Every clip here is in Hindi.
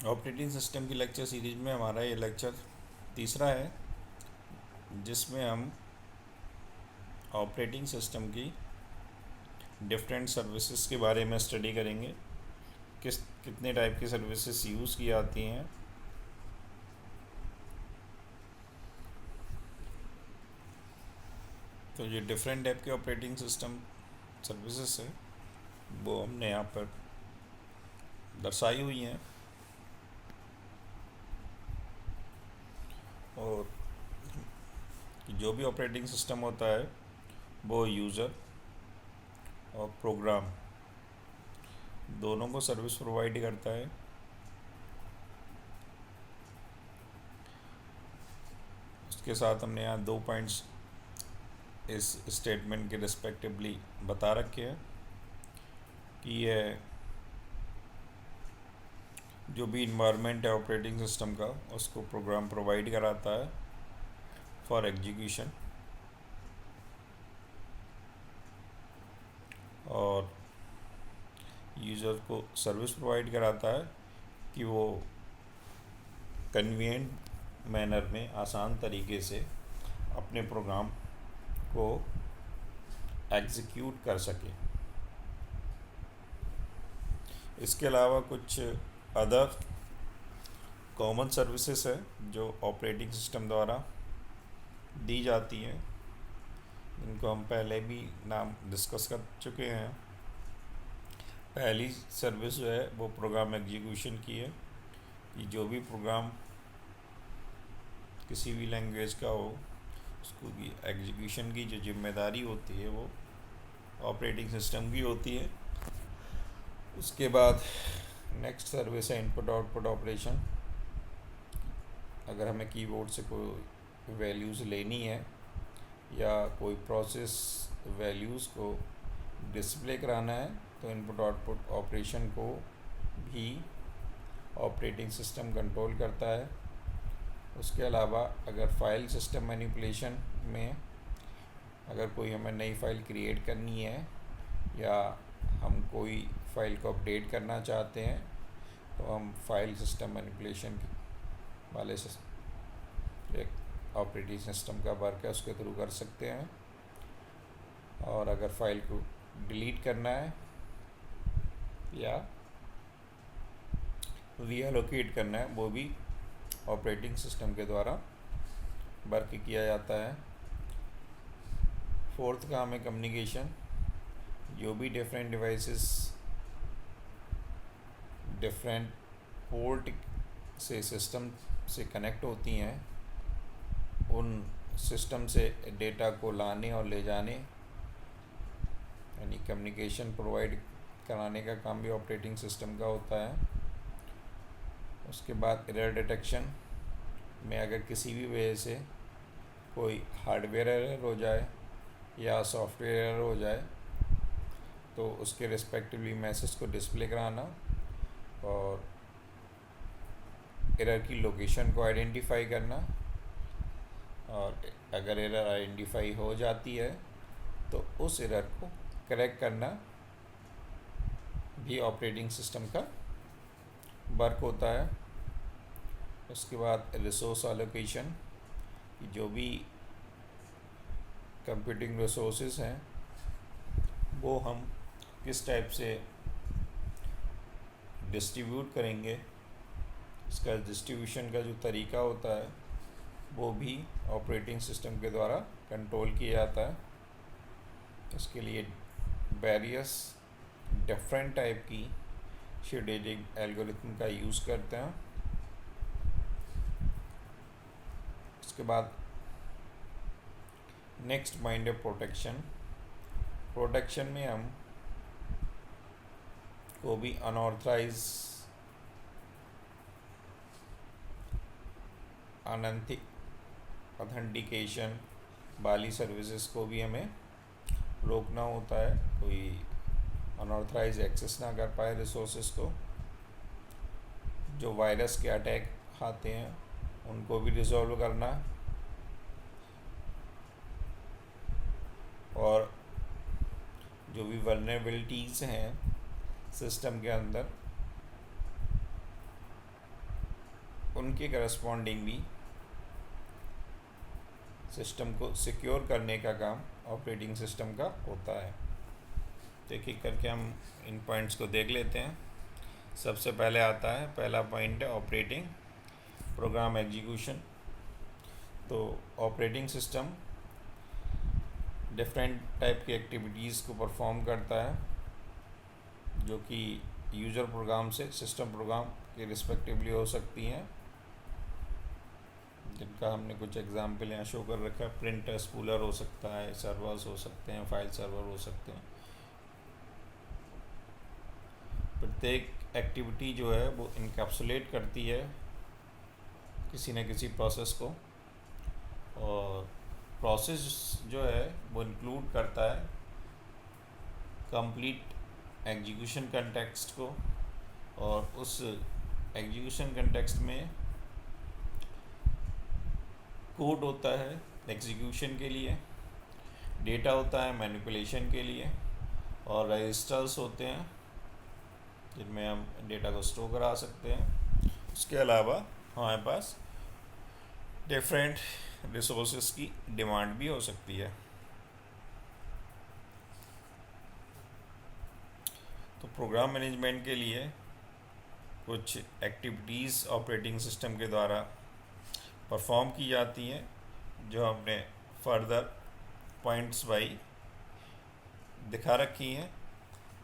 ऑपरेटिंग सिस्टम की लेक्चर सीरीज में हमारा ये लेक्चर तीसरा है, जिसमें हम ऑपरेटिंग सिस्टम की डिफरेंट सर्विसेज के बारे में स्टडी करेंगे। कितने टाइप की सर्विसेज यूज़ की जाती हैं। तो ये डिफरेंट टाइप के ऑपरेटिंग सिस्टम सर्विसेज है, वो हमने यहाँ पर दर्शाई हुई हैं। और जो भी ऑपरेटिंग सिस्टम होता है वो यूज़र और प्रोग्राम दोनों को सर्विस प्रोवाइड करता है। उसके साथ हमने यहाँ 2 पॉइंट्स इस स्टेटमेंट के रिस्पेक्टिवली बता रखे हैं कि यह जो भी इन्वायरमेंट है ऑपरेटिंग सिस्टम का, उसको प्रोग्राम प्रोवाइड कराता है फॉर एग्जीक्यूशन, और यूज़र को सर्विस प्रोवाइड कराता है कि वो कन्वीनियंट मैनर में आसान तरीके से अपने प्रोग्राम को एग्जीक्यूट कर सके। इसके अलावा कुछ अदर कॉमन सर्विसेज है जो ऑपरेटिंग सिस्टम द्वारा दी जाती हैं, जिनको हम पहले भी नाम डिस्कस कर चुके हैं। पहली सर्विस जो है वो प्रोग्राम एग्जीक्यूशन की है, कि जो भी प्रोग्राम किसी भी लैंग्वेज का हो, उसको की एग्जीक्यूशन की जो जिम्मेदारी होती है वो ऑपरेटिंग सिस्टम की होती है। उसके बाद नेक्स्ट सर्विस है इनपुट आउटपुट ऑपरेशन। अगर हमें कीबोर्ड से कोई वैल्यूज़ लेनी है या कोई प्रोसेस वैल्यूज़ को डिस्प्ले कराना है, तो इनपुट आउटपुट ऑपरेशन को भी ऑपरेटिंग सिस्टम कंट्रोल करता है। उसके अलावा अगर फाइल सिस्टम मैनिपुलेशन में अगर कोई हमें नई फ़ाइल क्रिएट करनी है या हम कोई फ़ाइल को अपडेट करना चाहते हैं, तो हम फाइल सिस्टम मैनिपुलेशन वाले एक ऑपरेटिंग सिस्टम का वर्क है, उसके थ्रू कर सकते हैं। और अगर फाइल को डिलीट करना है या रीअलोकेट करना है, वो भी ऑपरेटिंग सिस्टम के द्वारा वर्क किया जाता है। फोर्थ काम है कम्युनिकेशन। जो भी डिफरेंट डिवाइसेस डिफरेंट पोर्ट से सिस्टम से कनेक्ट होती हैं, उन सिस्टम से डेटा को लाने और ले जाने यानी कम्युनिकेशन प्रोवाइड कराने का काम भी ऑपरेटिंग सिस्टम का होता है। उसके बाद एरर डिटेक्शन में अगर किसी भी वजह से कोई हार्डवेयर एरर हो जाए या सॉफ्टवेयर एरर हो जाए, तो उसके रिस्पेक्टिवली मैसेज को डिस्प्ले कराना और एरर की लोकेशन को आइडेंटिफाई करना, और अगर एरर आइडेंटिफाई हो जाती है तो उस एरर को करेक्ट करना भी ऑपरेटिंग सिस्टम का वर्क होता है। उसके बाद रिसोर्स एलोकेशन, जो भी कंप्यूटिंग रिसोर्सेज हैं वो हम किस टाइप से डिस्ट्रीब्यूट करेंगे, इसका डिस्ट्रीब्यूशन का जो तरीका होता है वो भी ऑपरेटिंग सिस्टम के द्वारा कंट्रोल किया जाता है। इसके लिए वेरियस डिफरेंट टाइप की शेड्यूलिंग एल्गोरिथम का यूज़ करते हैं। उसके बाद नेक्स्ट माइंड है प्रोटेक्शन। प्रोटेक्शन में हम को भी अनऑथराइज ऑथेंटिकेशन वाली सर्विसेज को भी हमें रोकना होता है, कोई अनऑथराइज एक्सेस ना कर पाए रिसोर्सेज को। जो वायरस के अटैक आते हैं उनको भी रिजॉल्व करना, और जो भी वल्नरेबिलिटीज़ हैं सिस्टम के अंदर उनके करस्पॉन्डिंग भी सिस्टम को सिक्योर करने का काम ऑपरेटिंग सिस्टम का होता है। तो एक एक करके हम इन पॉइंट्स को देख लेते हैं। सबसे पहले आता है, पहला पॉइंट है ऑपरेटिंग प्रोग्राम एग्जीक्यूशन। तो ऑपरेटिंग सिस्टम डिफरेंट टाइप की एक्टिविटीज़ को परफॉर्म करता है जो कि यूज़र प्रोग्राम से सिस्टम प्रोग्राम के रिस्पेक्टिवली हो सकती हैं, जिनका हमने कुछ एग्जाम्पल यहाँ शो कर रखा है। प्रिंटर स्पूलर हो सकता है, सर्वर्स हो सकते हैं, फाइल सर्वर हो सकते हैं। प्रत्येक एक्टिविटी जो है वो इनकैप्सुलेट करती है किसी न किसी प्रोसेस को, और प्रोसेस जो है वो इंक्लूड करता है कंप्लीट एग्जीक्यूशन कंटेक्स्ट को, और उस एग्जीक्यूशन कंटेक्स्ट में कोड होता है एग्जीक्यूशन के लिए, डेटा होता है मैनिपुलेशन के लिए, और रजिस्टर्स होते हैं जिनमें हम डेटा को स्टोर करा सकते हैं। उसके अलावा हमारे पास डिफरेंट रिसोर्सेज की डिमांड भी हो सकती है। तो प्रोग्राम मैनेजमेंट के लिए कुछ एक्टिविटीज़ ऑपरेटिंग सिस्टम के द्वारा परफॉर्म की जाती हैं, जो हमने फर्दर पॉइंट्स बाई दिखा रखी हैं।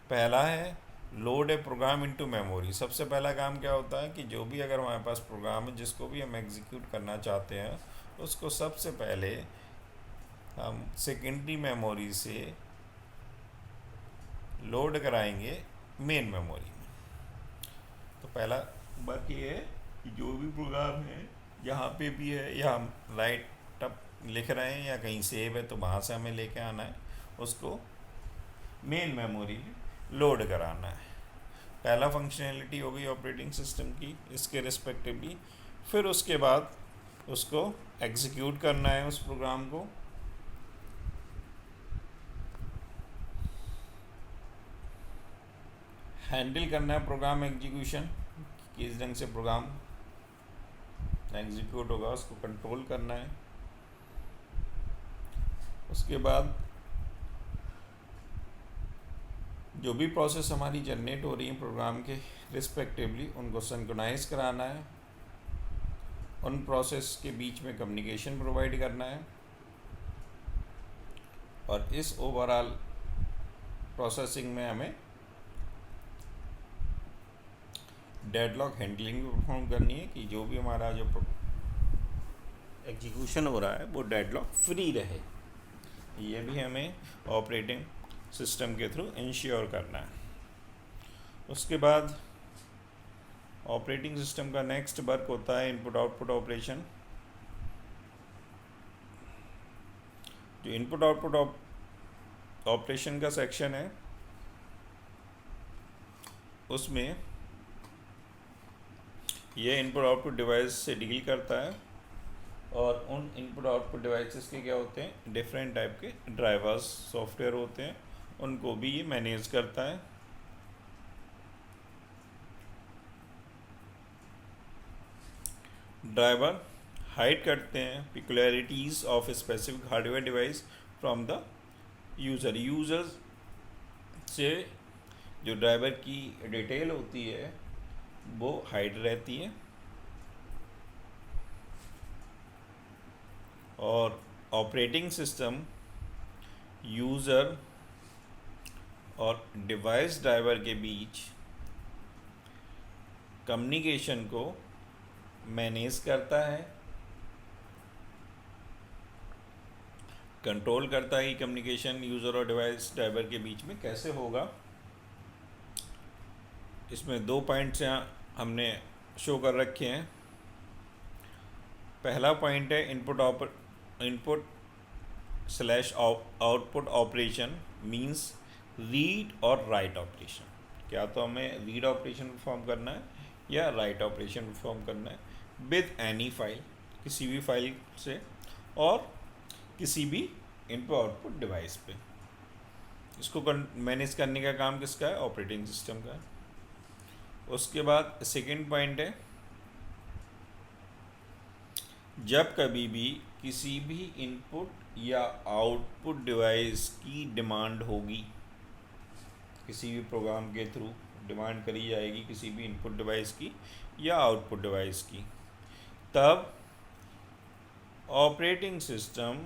पहला है load A programme into memory. सबसे पहला काम क्या होता है कि जो भी अगर हमारे पास प्रोग्राम है जिसको भी हम एग्जीक्यूट करना चाहते हैं, उसको सबसे पहले हम सेकेंडरी मेमोरी से लोड कराएंगे मेन मेमोरी में। तो पहला बात ये है कि जो भी प्रोग्राम है यहाँ पे भी है, या हम राइट अप लिख रहे हैं या कहीं सेव है, तो वहाँ से हमें लेके आना है, उसको मेन मेमोरी में लोड कराना है। पहला फंक्शनैलिटी हो गई ऑपरेटिंग सिस्टम की इसके रिस्पेक्टिवली। फिर उसके बाद उसको एग्जीक्यूट करना है, उस प्रोग्राम को। हैंडल करना है प्रोग्राम एग्जीक्यूशन, किस ढंग से प्रोग्राम एग्जीक्यूट होगा उसको कंट्रोल करना है। उसके बाद जो भी प्रोसेस हमारी जनरेट हो रही है प्रोग्राम के रिस्पेक्टिवली, उनको सिंक्रोनाइज कराना है, उन प्रोसेस के बीच में कम्युनिकेशन प्रोवाइड करना है, और इस ओवरऑल प्रोसेसिंग में हमें डेडलॉक हैंडलिंग भी परफॉर्म करनी है कि जो भी हमारा जो एग्जीक्यूशन हो रहा है वो डेडलॉक फ्री रहे। ये भी हमें ऑपरेटिंग सिस्टम के थ्रू इंश्योर करना है। उसके बाद ऑपरेटिंग सिस्टम का नेक्स्ट वर्क होता है इनपुट आउटपुट ऑपरेशन। जो इनपुट आउटपुट ऑपरेशन का सेक्शन है उसमें यह इनपुट आउटपुट डिवाइस से डील करता है, और उन इनपुट आउटपुट डिवाइसेस के क्या होते हैं, डिफरेंट टाइप के ड्राइवर्स सॉफ्टवेयर होते हैं, उनको भी ये मैनेज करता है। ड्राइवर हाइड करते हैं peculiarities of specific hardware device from the user. Users से जो ड्राइवर की डिटेल होती है वो हाइड रहती है, और ऑपरेटिंग सिस्टम यूज़र और डिवाइस ड्राइवर के बीच कम्युनिकेशन को मैनेज करता है, कंट्रोल करता है कि कम्युनिकेशन यूज़र और डिवाइस ड्राइवर के बीच में कैसे होगा। इसमें दो पॉइंट्स यहाँ हमने शो कर रखे हैं। पहला पॉइंट है input slash output operation means read और राइट ऑपरेशन। क्या तो हमें रीड ऑपरेशन परफॉर्म करना है या राइट ऑपरेशन परफॉर्म करना है विद एनी फाइल, किसी भी फाइल से और किसी भी इनपुट आउटपुट डिवाइस पे। इसको मैनेज करने का काम किसका है, ऑपरेटिंग सिस्टम का है। उसके बाद सेकंड पॉइंट है जब कभी भी किसी भी इनपुट या आउटपुट डिवाइस की डिमांड होगी, किसी भी प्रोग्राम के थ्रू डिमांड करी जाएगी किसी भी इनपुट डिवाइस की या आउटपुट डिवाइस की, तब ऑपरेटिंग सिस्टम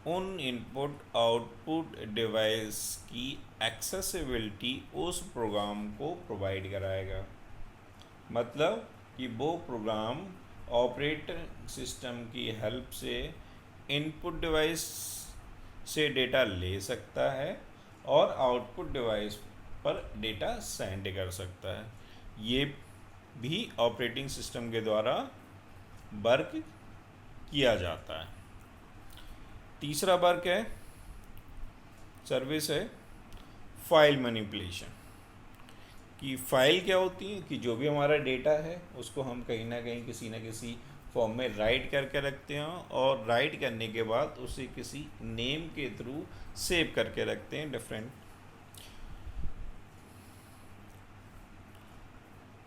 उन इनपुट आउटपुट डिवाइस की एक्सेसिबिलिटी उस प्रोग्राम को प्रोवाइड कराएगा। मतलब कि वो प्रोग्राम ऑपरेटिंग सिस्टम की हेल्प से इनपुट डिवाइस से डेटा ले सकता है और आउटपुट डिवाइस पर डेटा सेंड कर सकता है। ये भी ऑपरेटिंग सिस्टम के द्वारा वर्क किया जाता है। तीसरा वर्क है, सर्विस है फाइल मैनिपुलेशन। कि फ़ाइल क्या होती है कि जो भी हमारा डेटा है उसको हम कहीं ना कहीं किसी न किसी फॉर्म में राइट करके रखते हैं और राइट करने के बाद उसे किसी नेम के थ्रू सेव करके रखते हैं डिफरेंट।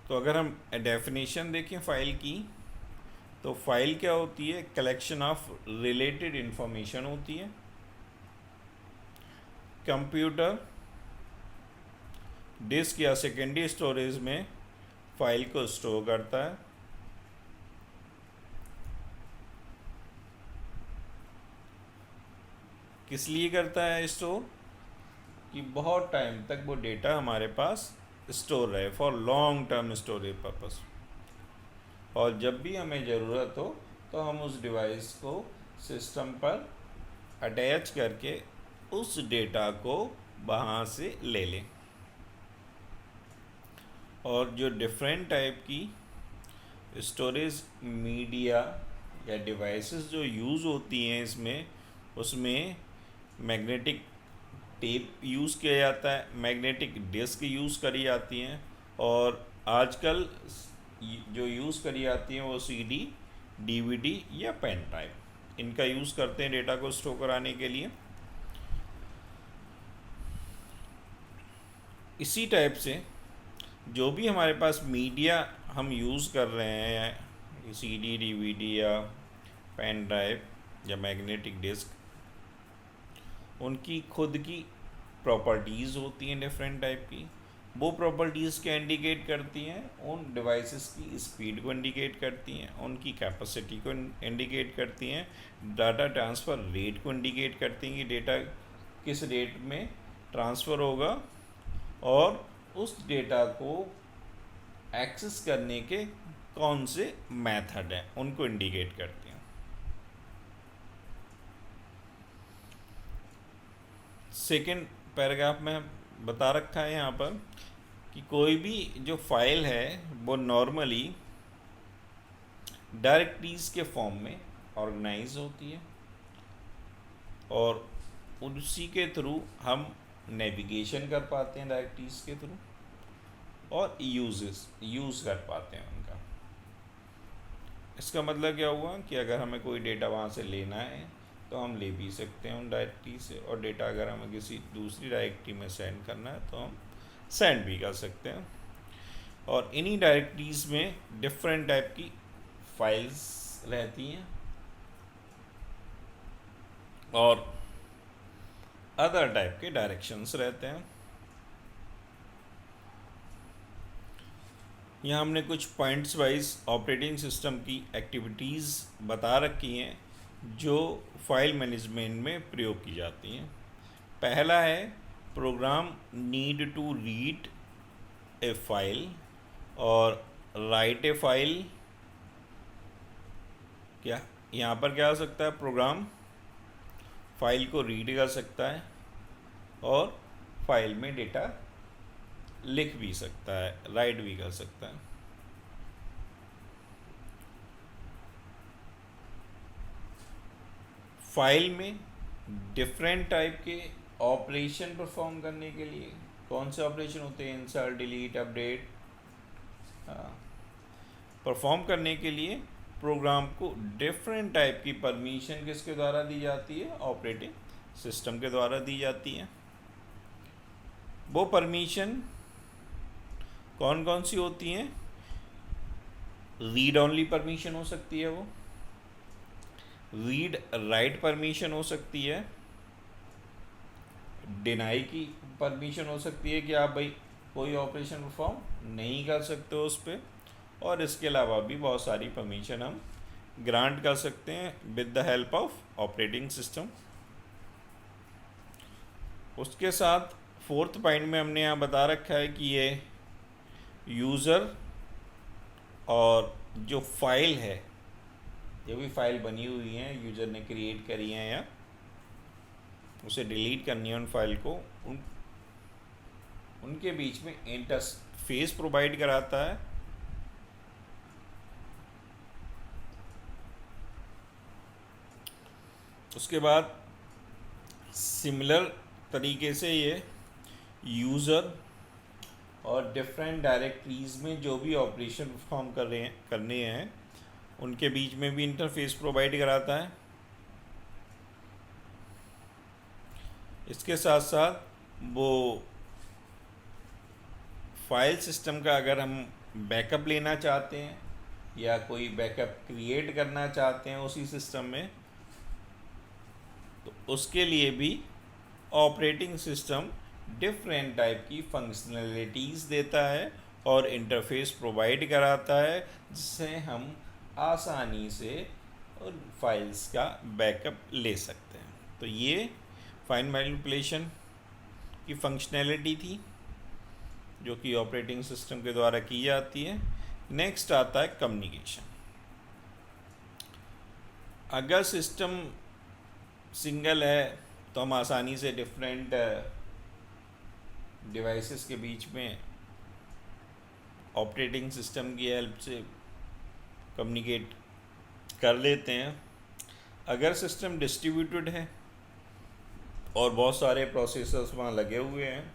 तो अगर हम डेफिनेशन देखें फ़ाइल की, तो फाइल क्या होती है, कलेक्शन ऑफ रिलेटेड इंफॉर्मेशन होती है। कंप्यूटर डिस्क या सेकेंडरी स्टोरेज में फाइल को स्टोर करता है। किस लिए करता है स्टोर, कि बहुत टाइम तक वो डेटा हमारे पास स्टोर रहे, for long term storage purpose. और जब भी हमें ज़रूरत हो तो हम उस डिवाइस को सिस्टम पर अटैच करके उस डेटा को वहाँ से ले लें। और जो डिफरेंट टाइप की स्टोरेज मीडिया या डिवाइसेस जो यूज़ होती हैं इसमें, उसमें मैग्नेटिक टेप यूज़ किया जाता है, मैग्नेटिक डिस्क यूज़ करी जाती हैं, और आजकल जो यूज़ करी जाती हैं वो सीडी, डीवीडी या पेन ड्राइव, इनका यूज़ करते हैं डेटा को स्टोर कराने के लिए। इसी टाइप से जो भी हमारे पास मीडिया हम यूज़ कर रहे हैं, सीडी, डीवीडी या पेन ड्राइव या मैग्नेटिक डिस्क, उनकी खुद की प्रॉपर्टीज़ होती हैं डिफरेंट टाइप की। वो प्रॉपर्टीज़ क्या इंडिकेट करती हैं, उन डिवाइसेस की स्पीड को इंडिकेट करती हैं, उनकी कैपेसिटी को इंडिकेट करती हैं, डाटा ट्रांसफ़र रेट को इंडिकेट करती हैं कि डेटा किस रेट में ट्रांसफ़र होगा, और उस डेटा को एक्सेस करने के कौन से मेथड हैं उनको इंडिकेट करती हैं। सेकेंड पैराग्राफ में बता रखा है यहाँ पर कि कोई भी जो फाइल है वो नॉर्मली डायरेक्टरीज के फॉर्म में ऑर्गेनाइज होती है, और उसी के थ्रू हम नेविगेशन कर पाते हैं डायरेक्टरीज के थ्रू, और यूज़ कर पाते हैं उनका। इसका मतलब क्या हुआ कि अगर हमें कोई डेटा वहाँ से लेना है तो हम ले भी सकते हैं उन डायरेक्टरी से, और डेटा अगर हमें किसी दूसरी डायरेक्टरी में सेंड करना है तो हम सेंड भी कर सकते हैं। और इन्हीं डायरेक्टरीज में डिफरेंट टाइप की फाइल्स रहती हैं और अदर टाइप के डायरेक्शंस रहते हैं। यहाँ हमने कुछ पॉइंट्स वाइज ऑपरेटिंग सिस्टम की एक्टिविटीज़ बता रखी हैं जो फाइल मैनेजमेंट में प्रयोग की जाती हैं। पहला है, program need to read a file और राइट ए फाइल। क्या यहाँ पर क्या हो सकता है, प्रोग्राम फाइल को रीड कर सकता है और फाइल में डेटा लिख भी सकता है, राइट भी कर सकता है। फाइल में डिफरेंट टाइप के ऑपरेशन परफॉर्म करने के लिए कौन से ऑपरेशन होते हैं, इंसर्ट, डिलीट, अपडेट, परफॉर्म करने के लिए प्रोग्राम को डिफरेंट टाइप की परमिशन किसके द्वारा दी जाती है, ऑपरेटिंग सिस्टम के द्वारा दी जाती है। वो परमिशन कौन कौन सी होती हैं, रीड ओनली परमिशन हो सकती है वो, रीड राइट परमिशन हो सकती है, डिनाई की परमिशन हो सकती है कि आप भाई कोई ऑपरेशन परफॉर्म नहीं कर सकते हो उस पर, और इसके अलावा भी बहुत सारी परमिशन हम ग्रांट कर सकते हैं with the help of operating system. उसके साथ फोर्थ पॉइंट में हमने यहाँ बता रखा है कि ये यूज़र और जो फाइल है, जो भी फाइल बनी हुई है यूज़र ने क्रिएट करी है या उसे डिलीट करनी है उन फाइल को, उनके बीच में इंटरफेस प्रोवाइड कराता है। उसके बाद सिमिलर तरीके से ये यूज़र और डिफरेंट डायरेक्टरीज में जो भी ऑपरेशन परफॉर्म करने हैं उनके बीच में भी इंटरफेस प्रोवाइड कराता है। इसके साथ साथ वो फाइल सिस्टम का अगर हम बैकअप लेना चाहते हैं या कोई बैकअप क्रिएट करना चाहते हैं उसी सिस्टम में, तो उसके लिए भी ऑपरेटिंग सिस्टम डिफरेंट टाइप की फंक्शनैलिटीज़ देता है और इंटरफेस प्रोवाइड कराता है, जिससे हम आसानी से उन फाइल्स का बैकअप ले सकते हैं। तो ये फाइन मैनिपुलेशन की फंक्शनैलिटी थी जो कि ऑपरेटिंग सिस्टम के द्वारा की जाती है। नेक्स्ट आता है कम्युनिकेशन। अगर सिस्टम सिंगल है तो हम आसानी से डिफरेंट डिवाइसेस के बीच में ऑपरेटिंग सिस्टम की हेल्प से कम्युनिकेट कर लेते हैं। अगर सिस्टम डिस्ट्रीब्यूटेड है और बहुत सारे प्रोसेसर्स वहाँ लगे हुए हैं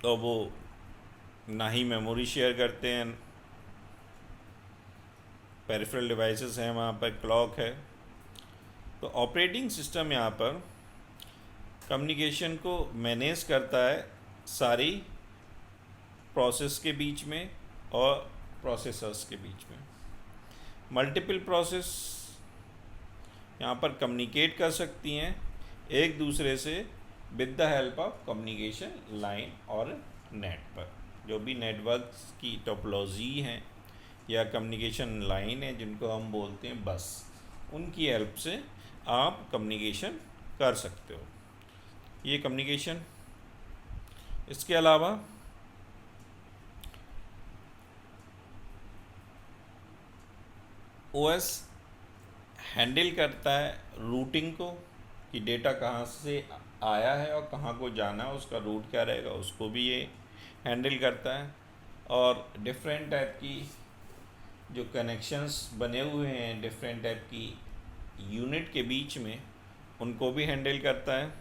तो वो ना ही मेमोरी शेयर करते हैं, पेरिफेरल डिवाइसेस हैं वहाँ पर, क्लॉक है, तो ऑपरेटिंग सिस्टम यहाँ पर कम्युनिकेशन को मैनेज करता है सारी प्रोसेस के बीच में और प्रोसेसर्स के बीच में। मल्टीपल प्रोसेस यहाँ पर कम्युनिकेट कर सकती हैं एक दूसरे से with the help of communication line और नेट पर। जो भी नेटवर्क्स की टोपोलॉजी हैं या कम्युनिकेशन लाइन है जिनको हम बोलते हैं बस, उनकी हेल्प से आप कम्युनिकेशन कर सकते हो। ये कम्युनिकेशन। इसके अलावा ओएस हैंडल करता है रूटिंग को, कि डेटा कहाँ से आया है और कहाँ को जाना है, उसका रूट क्या रहेगा, उसको भी ये हैंडल करता है। और डिफरेंट टाइप की जो कनेक्शंस बने हुए हैं डिफरेंट टाइप की यूनिट के बीच में, उनको भी हैंडल करता है।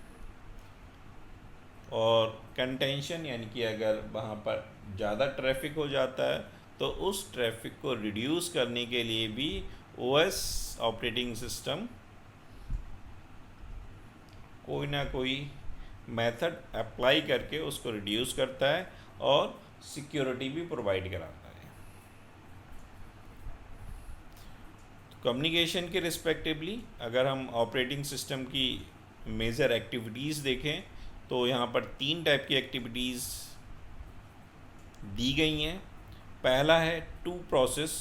और कंटेंशन यानी कि अगर वहाँ पर ज़्यादा ट्रैफिक हो जाता है तो उस ट्रैफिक को रिड्यूस करने के लिए भी ओएस ऑपरेटिंग सिस्टम कोई ना कोई मेथड अप्लाई करके उसको रिड्यूस करता है और सिक्योरिटी भी प्रोवाइड कराता है। कम्युनिकेशन के रिस्पेक्टिवली अगर हम ऑपरेटिंग सिस्टम की मेजर एक्टिविटीज़ देखें तो यहाँ पर 3 टाइप की एक्टिविटीज़ दी गई हैं। पहला है टू प्रोसेस।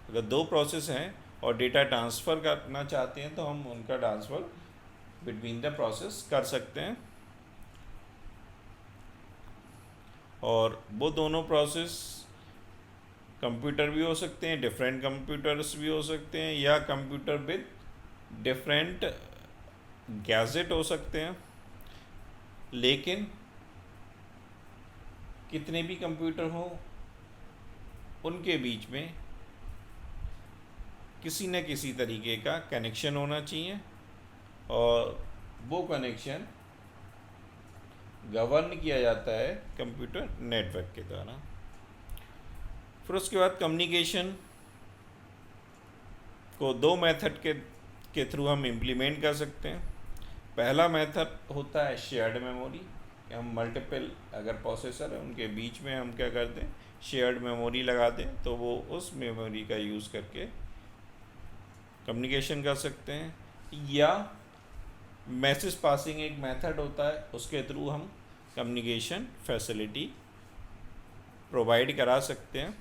अगर 2 प्रोसेस हैं और डेटा ट्रांसफ़र करना चाहते हैं तो हम उनका ट्रांसफ़र बिटवीन द प्रोसेस कर सकते हैं। और वो दोनों प्रोसेस कंप्यूटर भी हो सकते हैं, डिफरेंट कंप्यूटर्स भी हो सकते हैं, या कंप्यूटर विद डिफरेंट गैजेट हो सकते हैं। लेकिन कितने भी कंप्यूटर हों उनके बीच में किसी न किसी तरीके का कनेक्शन होना चाहिए और वो कनेक्शन गवर्न किया जाता है कंप्यूटर नेटवर्क के द्वारा। फिर उसके बाद कम्युनिकेशन को 2 मेथड के थ्रू हम इम्प्लीमेंट कर सकते हैं। पहला मेथड होता है शेयर्ड मेमोरी। हम मल्टीपल अगर प्रोसेसर है उनके बीच में हम क्या करते हैं, शेयर्ड मेमोरी लगा दें तो वो उस मेमोरी का यूज़ करके कम्युनिकेशन कर सकते हैं, या मैसेज पासिंग एक मेथड होता है, उसके थ्रू हम कम्युनिकेशन फैसिलिटी प्रोवाइड करा सकते हैं।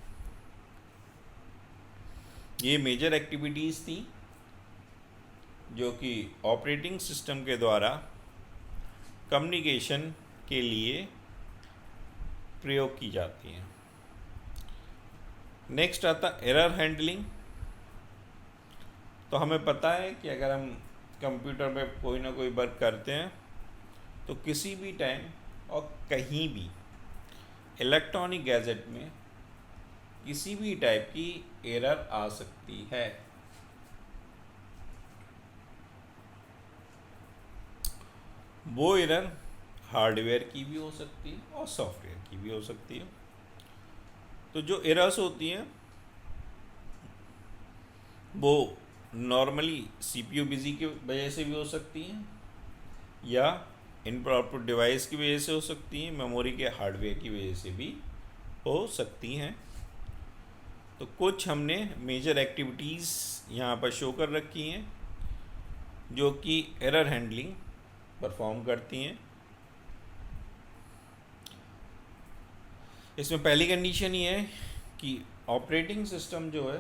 ये मेजर एक्टिविटीज़ थी जो कि ऑपरेटिंग सिस्टम के द्वारा कम्युनिकेशन के लिए प्रयोग की जाती हैं। नेक्स्ट आता एरर हैंडलिंग। तो हमें पता है कि अगर हम कंप्यूटर में कोई ना कोई वर्क करते हैं तो किसी भी टाइम और कहीं भी इलेक्ट्रॉनिक गैजेट में किसी भी टाइप की एरर आ सकती है। वो एरर हार्डवेयर की भी हो सकती है और सॉफ्टवेयर की भी हो सकती है। तो जो एरर्स होती हैं वो नॉर्मली सीपीयू बिजी की वजह से भी हो सकती हैं, या इनपुट आउटपुट डिवाइस की वजह से हो सकती हैं, मेमोरी के हार्डवेयर की वजह से भी हो सकती हैं। तो कुछ हमने मेजर एक्टिविटीज़ यहाँ पर शो कर रखी हैं जो कि एरर हैंडलिंग परफॉर्म करती हैं। इसमें पहली कंडीशन ये है कि ऑपरेटिंग सिस्टम जो है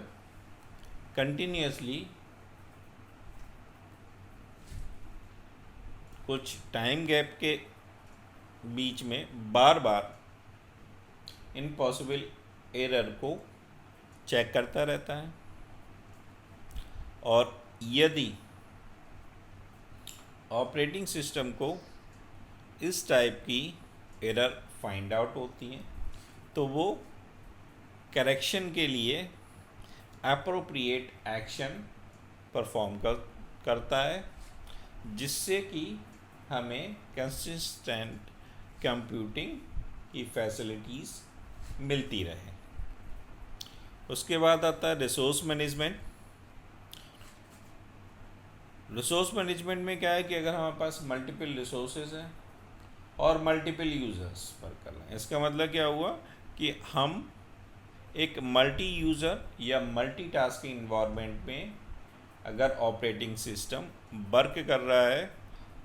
कंटिन्यूसली कुछ टाइम गैप के बीच में बार बार इन पॉसिबल एरर को चेक करता रहता है, और यदि ऑपरेटिंग सिस्टम को इस टाइप की एरर फाइंड आउट होती हैं तो वो करेक्शन के लिए एप्रोप्रिएट एक्शन परफॉर्म करता है, जिससे कि हमें कंसिस्टेंट कंप्यूटिंग की फैसिलिटीज़ मिलती रहे। उसके बाद आता है रिसोर्स मैनेजमेंट। रिसोर्स मैनेजमेंट में क्या है कि अगर हमारे पास मल्टीपल रिसोर्सेज हैं और मल्टीपल यूज़र्स वर्क कर रहे हैं, इसका मतलब क्या हुआ कि हम एक मल्टी यूज़र या मल्टी टास्किंग इन्वायरमेंट में अगर ऑपरेटिंग सिस्टम वर्क कर रहा है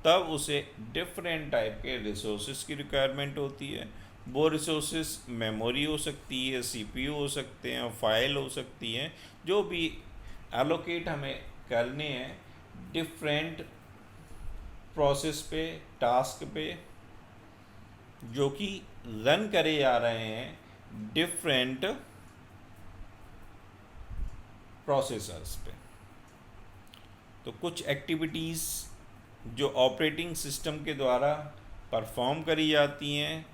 तब उसे डिफरेंट टाइप के रिसोर्सेज की रिक्वायरमेंट होती है। वो रिसोर्सेज मेमोरी हो सकती है, सीपीयू हो सकते हैं, फाइल हो सकती हैं, जो भी एलोकेट हमें करने हैं डिफरेंट प्रोसेस पे, टास्क पे, जो कि रन करे जा रहे हैं डिफरेंट प्रोसेसर्स पे। तो कुछ एक्टिविटीज़ जो ऑपरेटिंग सिस्टम के द्वारा परफॉर्म करी जाती हैं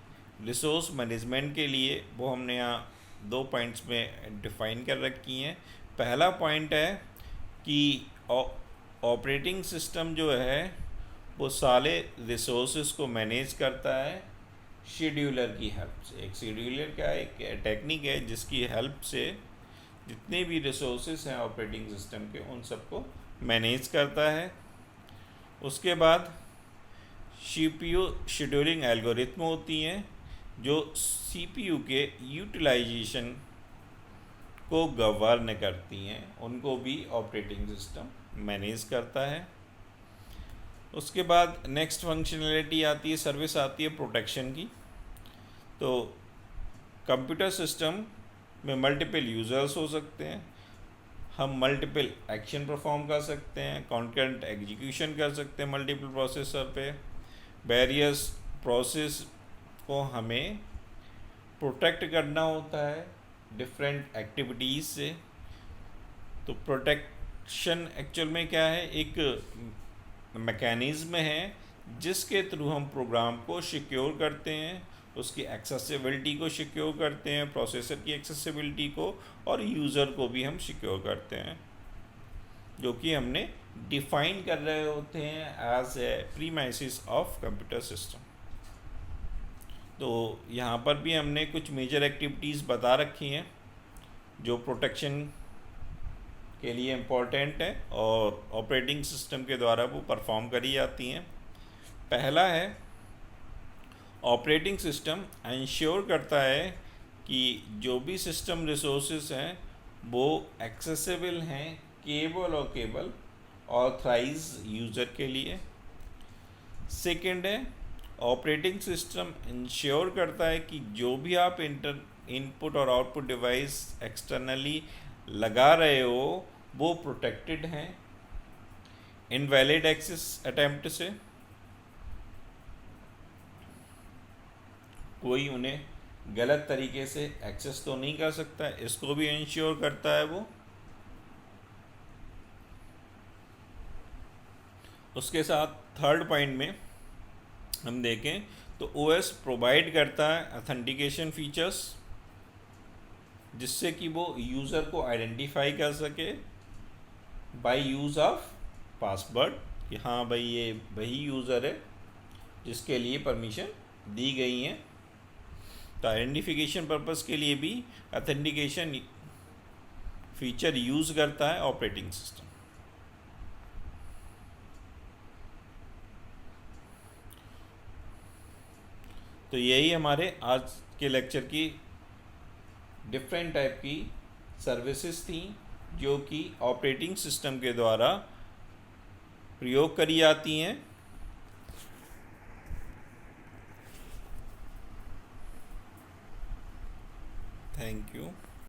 रिसोर्स मैनेजमेंट के लिए, वो हमने यहाँ 2 पॉइंट्स में डिफ़ाइन कर रखी हैं। पहला पॉइंट है कि ऑपरेटिंग सिस्टम जो है वो सारे रिसोर्सेज को मैनेज करता है शेड्यूलर की हेल्प से। एक शेड्यूलर क्या है, एक टेक्निक है जिसकी हेल्प से जितने भी रिसोर्सेज हैं ऑपरेटिंग सिस्टम के उन सबको मैनेज करता है। उसके बाद सीपीयू शेड्यूलिंग एल्गोरिथम होती हैं जो सीपीयू के यूटिलाइजेशन को गवर्न करती हैं, उनको भी ऑपरेटिंग सिस्टम मैनेज करता है। उसके बाद नेक्स्ट फंक्शनैलिटी आती है, सर्विस आती है प्रोटेक्शन की। तो कंप्यूटर सिस्टम में मल्टीपल यूज़र्स हो सकते हैं, हम मल्टीपल एक्शन परफॉर्म कर सकते हैं, कॉन्करेंट एग्जीक्यूशन कर सकते हैं मल्टीपल प्रोसेसर पे। वेरियस प्रोसेस को हमें प्रोटेक्ट करना होता है डिफरेंट एक्टिविटीज़ से। तो प्रोटेक्शन एक्चुअल में क्या है, एक मैकेनिज़्म है जिसके थ्रू हम प्रोग्राम को सिक्योर करते हैं, उसकी एक्सेसिबिलिटी को सिक्योर करते हैं, प्रोसेसर की एक्सेसिबिलिटी को, और यूज़र को भी हम सिक्योर करते हैं, जो कि हमने डिफ़ाइन कर रहे होते हैं as a premises of computer system. तो यहाँ पर भी हमने कुछ मेजर एक्टिविटीज़ बता रखी हैं जो प्रोटेक्शन के लिए इम्पोर्टेंट है और ऑपरेटिंग सिस्टम के द्वारा वो परफॉर्म करी जाती हैं। पहला है, ऑपरेटिंग सिस्टम इंश्योर करता है कि जो भी सिस्टम रिसोर्सेज हैं वो एक्सेसिबल हैं केवल ऑथराइज यूज़र के लिए। सेकंड है ऑपरेटिंग सिस्टम इंश्योर करता है कि जो भी आप इनपुट और आउटपुट डिवाइस एक्सटर्नली लगा रहे हो वो प्रोटेक्टेड हैं इनवैलिड एक्सेस अटेम्प्ट से। कोई उन्हें गलत तरीके से एक्सेस तो नहीं कर सकता, इसको भी इंश्योर करता है वो। उसके साथ थर्ड पॉइंट में हम देखें तो ओएस प्रोवाइड करता है ऑथेंटिकेशन फीचर्स जिससे कि वो यूज़र को आइडेंटिफाई कर सके बाय यूज़ ऑफ पासवर्ड कि हाँ भाई ये वही यूज़र है जिसके लिए परमिशन दी गई हैं। तो आइडेंटिफिकेशन पर्पस के लिए भी ऑथेंटिकेशन फीचर यूज़ करता है ऑपरेटिंग सिस्टम। तो यही हमारे आज के लेक्चर की डिफरेंट टाइप की सर्विसेज थी जो कि ऑपरेटिंग सिस्टम के द्वारा प्रयोग करी जाती हैं। Thank you.